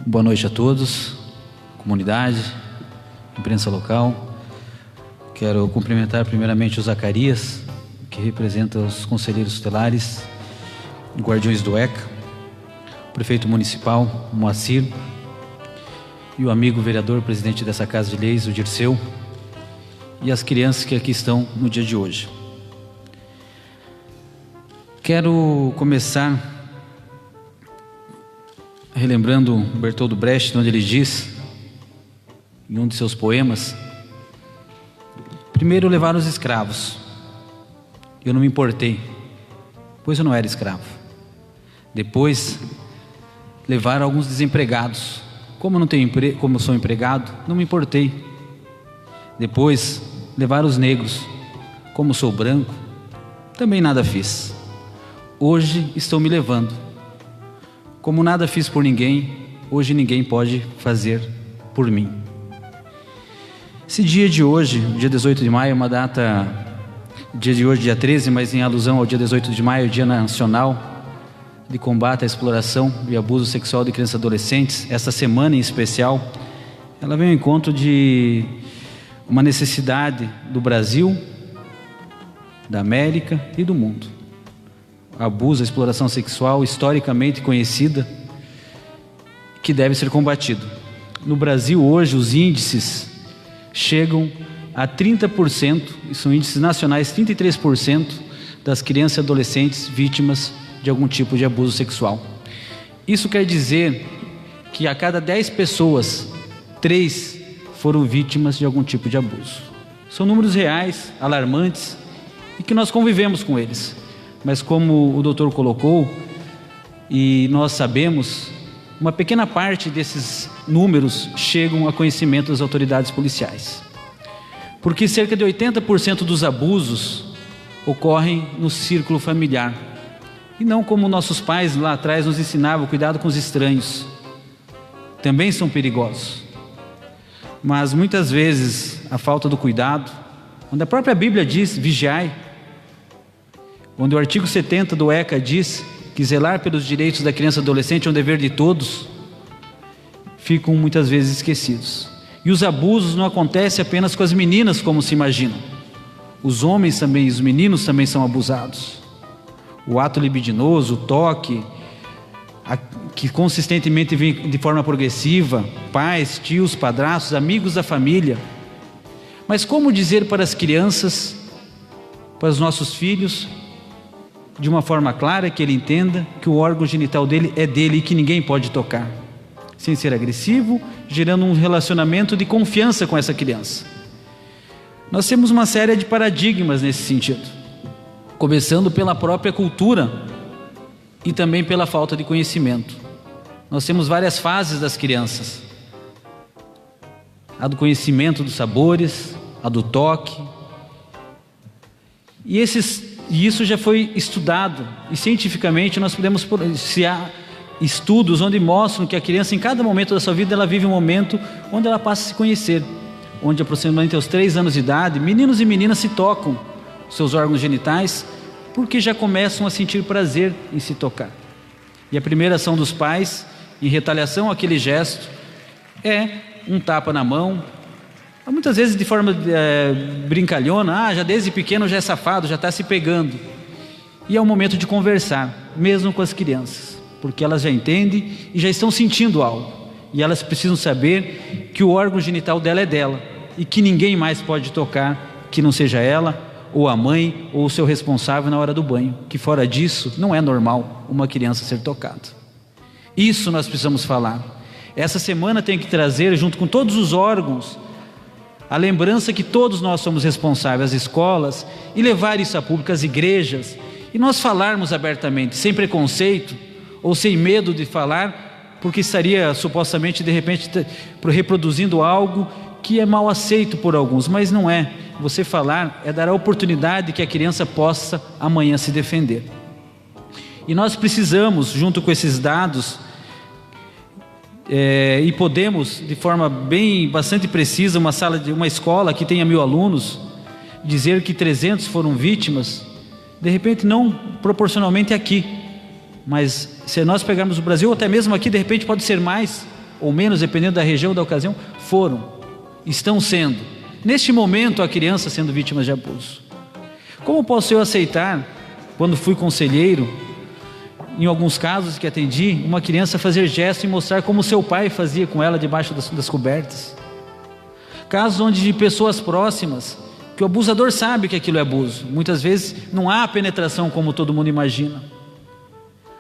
Boa noite a todos, comunidade, imprensa local. Quero cumprimentar primeiramente o Zacarias, que representa os conselheiros tutelares, guardiões do ECA, o prefeito municipal, Moacir, e o amigo vereador, presidente dessa Casa de Leis, o Dirceu, e as crianças que aqui estão no dia de hoje. Quero começar relembrando Bertold Brecht, onde ele diz, em um de seus poemas: primeiro levaram os escravos, eu não me importei, pois eu não era escravo. Depois levaram alguns desempregados, como eu não tenho como eu sou empregado, não me importei. Depois levaram os negros, como sou branco, também nada fiz. Hoje estão me levando. Como nada fiz por ninguém, hoje ninguém pode fazer por mim. Esse dia de hoje, dia 18 de maio, é uma data, dia de hoje, dia 13, mas em alusão ao dia 18 de maio, Dia Nacional de Combate à Exploração e Abuso Sexual de Crianças e Adolescentes. Essa semana em especial, ela vem ao encontro de uma necessidade do Brasil da América e do mundo. Abuso, a exploração sexual historicamente conhecida, que deve ser combatido. No Brasil hoje os índices chegam a 30%, e são índices nacionais, 33% das crianças e adolescentes vítimas de algum tipo de abuso sexual. Isso quer dizer que a cada 10 pessoas, 3 foram vítimas de algum tipo de abuso. São números reais, alarmantes, e que nós convivemos com eles. Mas como o doutor colocou, e nós sabemos, uma pequena parte desses números chegam a conhecimento das autoridades policiais. Porque cerca de 80% dos abusos ocorrem no círculo familiar. E não como nossos pais lá atrás nos ensinavam, cuidado com os estranhos. Também são perigosos. Mas muitas vezes a falta do cuidado, onde a própria Bíblia diz, vigiai, onde o artigo 70 do ECA diz que zelar pelos direitos da criança e adolescente é um dever de todos, ficam muitas vezes esquecidos. E os abusos não acontecem apenas com as meninas, como se imagina. Os homens também, os meninos também são abusados. O ato libidinoso, o toque, que consistentemente vem de forma progressiva, pais, tios, padrastos, amigos da família. Mas como dizer para as crianças, para os nossos filhos, de uma forma clara, que ele entenda que o órgão genital dele é dele e que ninguém pode tocar, sem ser agressivo, gerando um relacionamento de confiança com essa criança. Nós temos uma série de paradigmas nesse sentido, começando pela própria cultura e também pela falta de conhecimento. Nós temos várias fases das crianças: a do conhecimento dos sabores, a do toque, e isso já foi estudado, e cientificamente nós podemos, se há estudos onde mostram que a criança em cada momento da sua vida ela vive um momento onde ela passa a se conhecer, onde aproximadamente aos 3 anos de idade, meninos e meninas se tocam seus órgãos genitais, porque já começam a sentir prazer em se tocar. E a primeira ação dos pais, em retaliação àquele gesto, é um tapa na mão, muitas vezes de forma brincalhona, já desde pequeno já é safado, já está se pegando. E é o momento de conversar, mesmo com as crianças, porque elas já entendem e já estão sentindo algo. E elas precisam saber que o órgão genital dela é dela e que ninguém mais pode tocar, que não seja ela, ou a mãe, ou o seu responsável na hora do banho, que fora disso não é normal uma criança ser tocada. Isso nós precisamos falar. Essa semana tem que trazer, junto com todos os órgãos, a lembrança que todos nós somos responsáveis, as escolas, e levar isso a público, às igrejas, e nós falarmos abertamente, sem preconceito, ou sem medo de falar, porque estaria supostamente, de repente, reproduzindo algo que é mal aceito por alguns, mas não é. Você falar é dar a oportunidade que a criança possa amanhã se defender. E nós precisamos, junto com esses dados, e podemos, de forma bastante precisa, uma escola que tenha 1000 alunos, dizer que 300 foram vítimas, de repente não proporcionalmente aqui, mas se nós pegarmos o Brasil, ou até mesmo aqui, de repente pode ser mais ou menos, dependendo da região, da ocasião, estão sendo, neste momento, a criança sendo vítima de abuso. Como posso eu aceitar, quando fui conselheiro, em alguns casos que atendi, uma criança fazer gesto e mostrar como seu pai fazia com ela debaixo das cobertas? Casos onde de pessoas próximas, que o abusador sabe que aquilo é abuso, muitas vezes não há penetração como todo mundo imagina.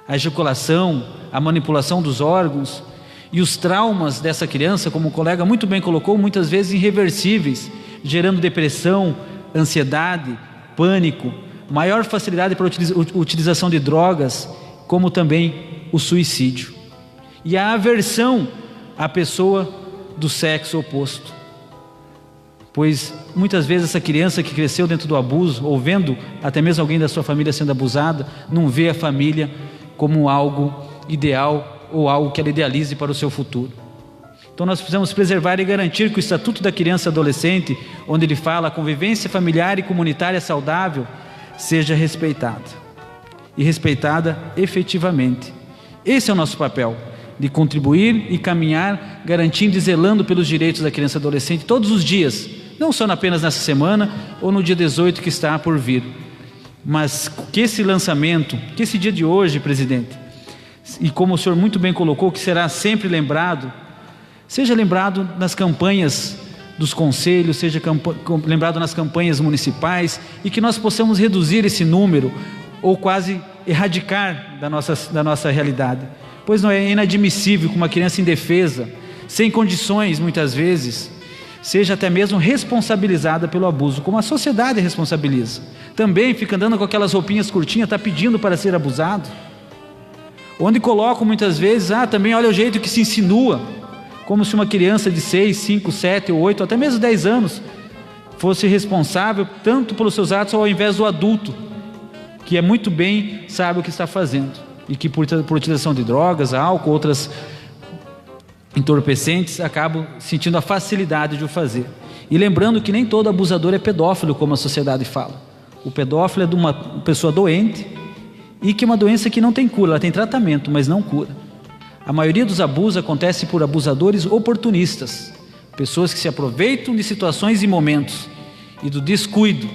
A ejaculação, a manipulação dos órgãos e os traumas dessa criança, como o colega muito bem colocou, muitas vezes irreversíveis, gerando depressão, ansiedade, pânico, maior facilidade para a utilização de drogas, como também o suicídio. E a aversão à pessoa do sexo oposto. Pois muitas vezes essa criança que cresceu dentro do abuso, ou vendo até mesmo alguém da sua família sendo abusada, não vê a família como algo ideal ou algo que ela idealize para o seu futuro. Então nós precisamos preservar e garantir que o Estatuto da Criança e Adolescente, onde ele fala a convivência familiar e comunitária saudável, seja respeitada. E respeitada efetivamente. Esse é o nosso papel, de contribuir e caminhar, garantindo e zelando pelos direitos da criança e adolescente todos os dias, não só apenas nessa semana ou no dia 18 que está por vir, mas que esse lançamento, que esse dia de hoje, presidente, e como o senhor muito bem colocou, que será sempre lembrado, seja lembrado nas campanhas dos conselhos, seja lembrado nas campanhas municipais, e que nós possamos reduzir esse número, ou quase erradicar da nossa realidade, pois não é inadmissível que uma criança indefesa, sem condições muitas vezes, seja até mesmo responsabilizada pelo abuso, como a sociedade responsabiliza. Também fica andando com aquelas roupinhas curtinhas, está pedindo para ser abusado, onde colocam muitas vezes, também olha o jeito que se insinua, como se uma criança de 6, 5, 7 ou 8, até mesmo 10 anos, fosse responsável tanto pelos seus atos ao invés do adulto, que é muito bem sabe o que está fazendo, e que por utilização de drogas, álcool, outras entorpecentes, acabam sentindo a facilidade de o fazer. E lembrando que nem todo abusador é pedófilo, como a sociedade fala. O pedófilo é de uma pessoa doente, e que é uma doença que não tem cura, ela tem tratamento, mas não cura. A maioria dos abusos acontece por abusadores oportunistas, pessoas que se aproveitam de situações e momentos, e do descuido,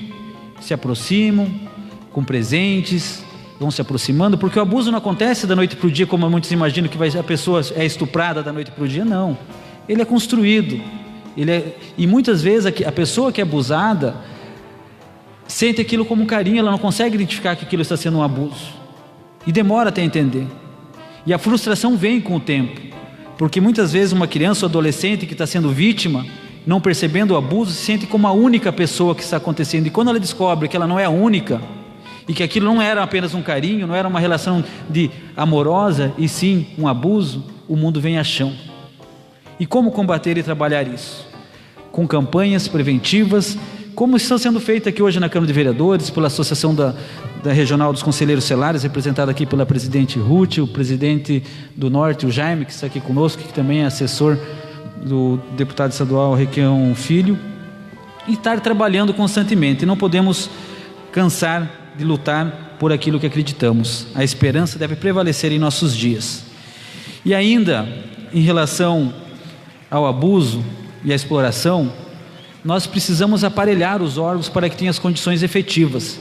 se aproximam com presentes, vão se aproximando, porque o abuso não acontece da noite para o dia, como muitos imaginam que a pessoa é estuprada da noite para o dia. Não, ele é construído, e muitas vezes a pessoa que é abusada sente aquilo como um carinho, ela não consegue identificar que aquilo está sendo um abuso, e demora até entender, e a frustração vem com o tempo, porque muitas vezes uma criança ou adolescente que está sendo vítima, não percebendo o abuso, se sente como a única pessoa que está acontecendo, e quando ela descobre que ela não é a única, e que aquilo não era apenas um carinho, não era uma relação amorosa, e sim um abuso, o mundo vem a chão. E como combater e trabalhar isso? Com campanhas preventivas, como estão sendo feitas aqui hoje na Câmara de Vereadores, pela Associação da Regional dos Conselheiros Celares, representada aqui pela presidente Ruth, o presidente do Norte, o Jaime, que está aqui conosco, que também é assessor do deputado estadual Requião Filho, e estar trabalhando constantemente. Não podemos cansar de lutar por aquilo que acreditamos. A esperança deve prevalecer em nossos dias. E ainda, em relação ao abuso e à exploração, nós precisamos aparelhar os órgãos para que tenham as condições efetivas.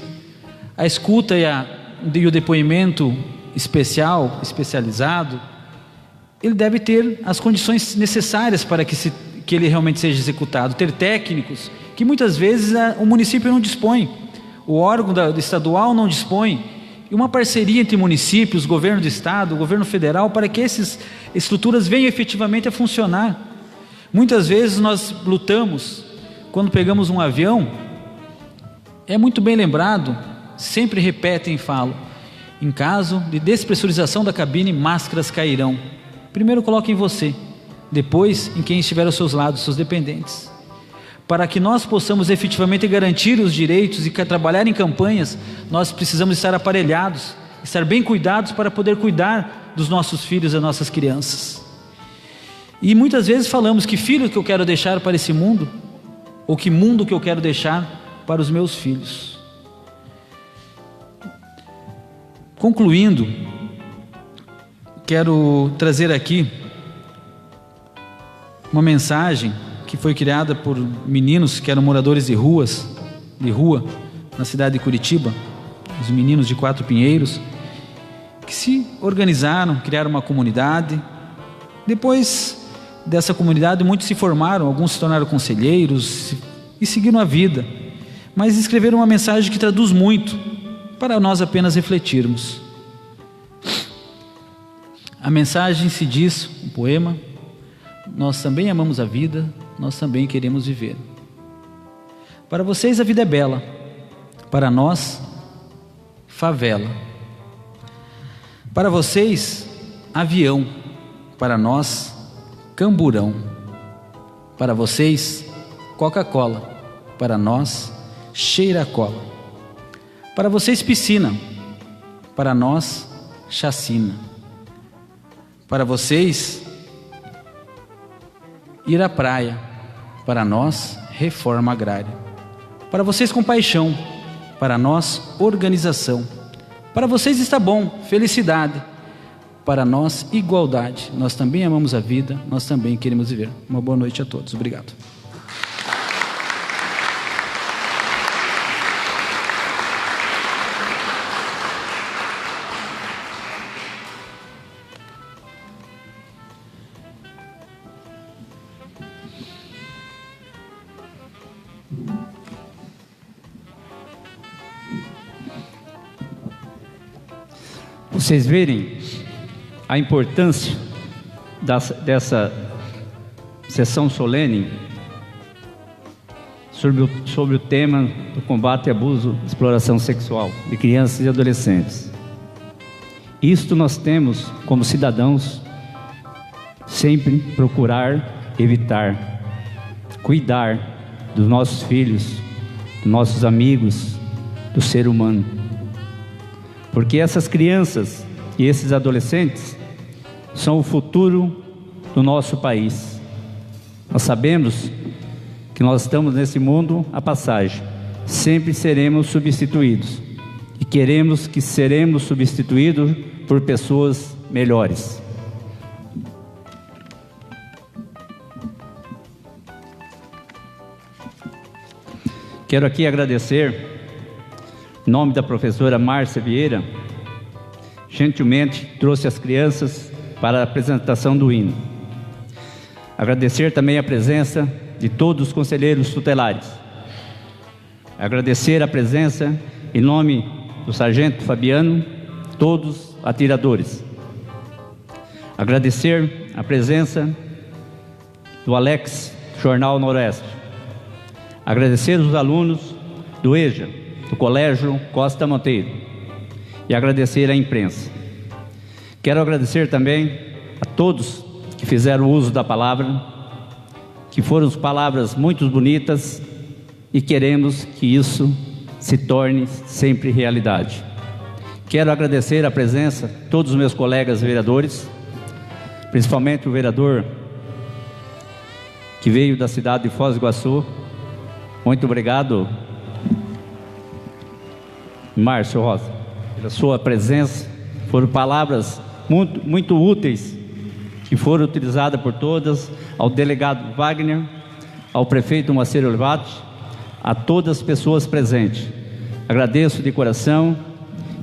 A escuta e o depoimento especializado, ele deve ter as condições necessárias para que ele realmente seja executado. Ter técnicos que muitas vezes o município não dispõe, o órgão estadual não dispõe, e uma parceria entre municípios, governo do estado, governo federal, para que essas estruturas venham efetivamente a funcionar. Muitas vezes nós lutamos, quando pegamos um avião, é muito bem lembrado, sempre repetem e falam, em caso de despressurização da cabine, máscaras cairão. Primeiro coloque em você, depois em quem estiver aos seus lados, seus dependentes. Para que nós possamos efetivamente garantir os direitos e trabalhar em campanhas, nós precisamos estar aparelhados, estar bem cuidados para poder cuidar dos nossos filhos e das nossas crianças. E muitas vezes falamos que filho que eu quero deixar para esse mundo, ou que mundo que eu quero deixar para os meus filhos. Concluindo, quero trazer aqui uma mensagem que foi criada por meninos que eram moradores de rua, na cidade de Curitiba, os meninos de Quatro Pinheiros, que se organizaram, criaram uma comunidade. Depois dessa comunidade, muitos se formaram, alguns se tornaram conselheiros e seguiram a vida, mas escreveram uma mensagem que traduz muito, para nós apenas refletirmos. A mensagem se diz, um poema: nós também amamos a vida, nós também queremos viver. Para vocês a vida é bela, para nós, favela. Para vocês, avião, para nós, camburão. Para vocês, Coca-Cola, para nós, cheira-cola. Para vocês, piscina, para nós, chacina. Para vocês, ir à praia, para nós, reforma agrária. Para vocês, compaixão, para nós, organização. Para vocês está bom, felicidade. Para nós, igualdade. Nós também amamos a vida, nós também queremos viver. Uma boa noite a todos. Obrigado. Vocês verem a importância dessa sessão solene sobre o tema do combate ao abuso e exploração sexual de crianças e adolescentes. Isto nós temos, como cidadãos, sempre procurar evitar, cuidar dos nossos filhos, dos nossos amigos, do ser humano. Porque essas crianças e esses adolescentes são o futuro do nosso país. Nós sabemos que nós estamos nesse mundo a passagem, sempre seremos substituídos e queremos que seremos substituídos por pessoas melhores. Quero aqui agradecer, em nome da professora Márcia Vieira, gentilmente trouxe as crianças para a apresentação do hino. Agradecer também a presença de todos os conselheiros tutelares. Agradecer a presença, em nome do sargento Fabiano, todos atiradores. Agradecer a presença do Alex, Jornal Noroeste. Agradecer os alunos do EJA, do Colégio Costa Monteiro, e agradecer à imprensa. Quero agradecer também a todos que fizeram uso da palavra, que foram palavras muito bonitas, e queremos que isso se torne sempre realidade. Quero agradecer a presença de todos os meus colegas vereadores, principalmente o vereador que veio da cidade de Foz do Iguaçu. Muito obrigado, Márcio Rosa, pela sua presença. Foram palavras muito úteis que foram utilizadas por todas, ao delegado Wagner, ao prefeito Moacir Olivati, a todas as pessoas presentes. Agradeço de coração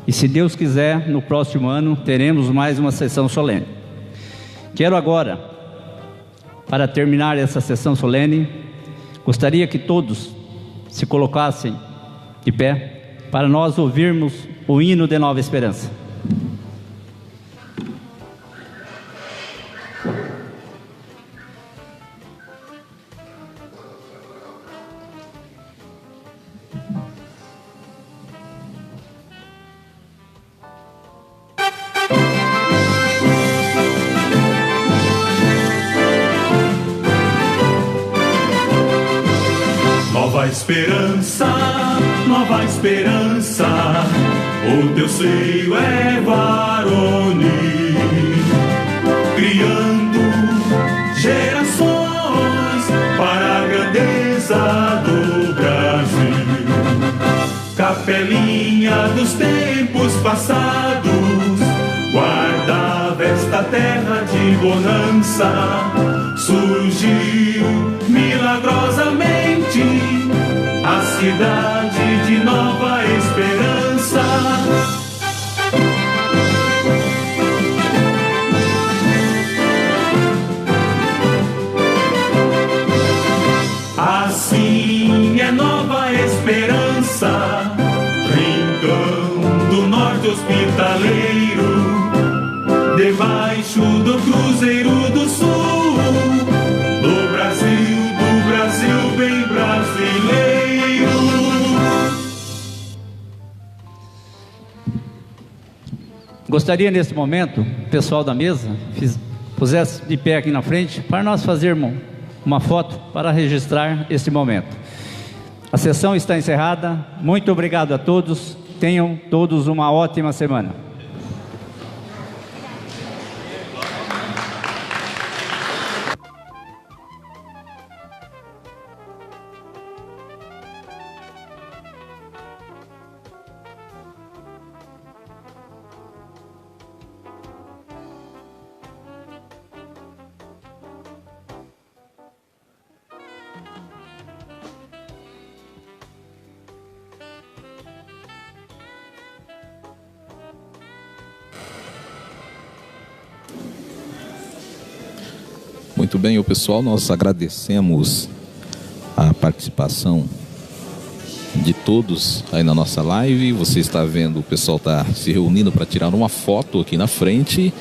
e, se Deus quiser, no próximo ano teremos mais uma sessão solene. Quero agora, para terminar essa sessão solene, gostaria que todos se colocassem de pé para nós ouvirmos o hino de Nova Esperança. Nova esperança, o teu seio é varonil, criando gerações para a grandeza do Brasil. Capelinha dos tempos passados, guardava esta terra de bonança, surgiu milagrosamente a cidade de Nova Esperança. Assim é Nova Esperança, rincão do norte hospitaleiro, debaixo do Cruzeiro do Sul, do Brasil bem brasileiro. Gostaria nesse momento, pessoal da mesa, pusesse de pé aqui na frente, para nós fazermos uma foto para registrar esse momento. A sessão está encerrada. Muito obrigado a todos. Tenham todos uma ótima semana. Muito bem, pessoal, nós agradecemos a participação de todos aí na nossa live. Você está vendo, o pessoal está se reunindo para tirar uma foto aqui na frente.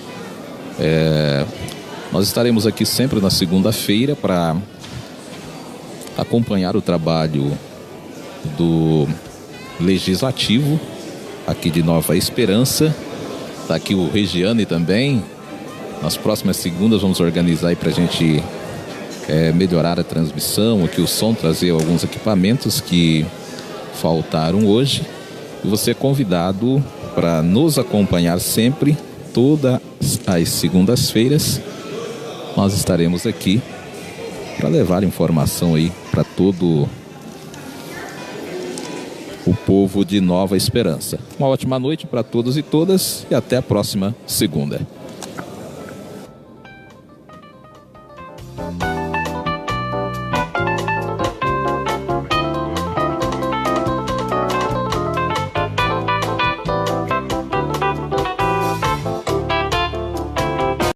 Nós estaremos aqui sempre na segunda-feira para acompanhar o trabalho do Legislativo aqui de Nova Esperança. Está aqui o Regiane também. Nas próximas segundas vamos organizar aí para a gente melhorar a transmissão, aqui o som, trazer alguns equipamentos que faltaram hoje. E você é convidado para nos acompanhar sempre, todas as segundas-feiras. Nós estaremos aqui para levar informação aí para todo o povo de Nova Esperança. Uma ótima noite para todos e todas e até a próxima segunda.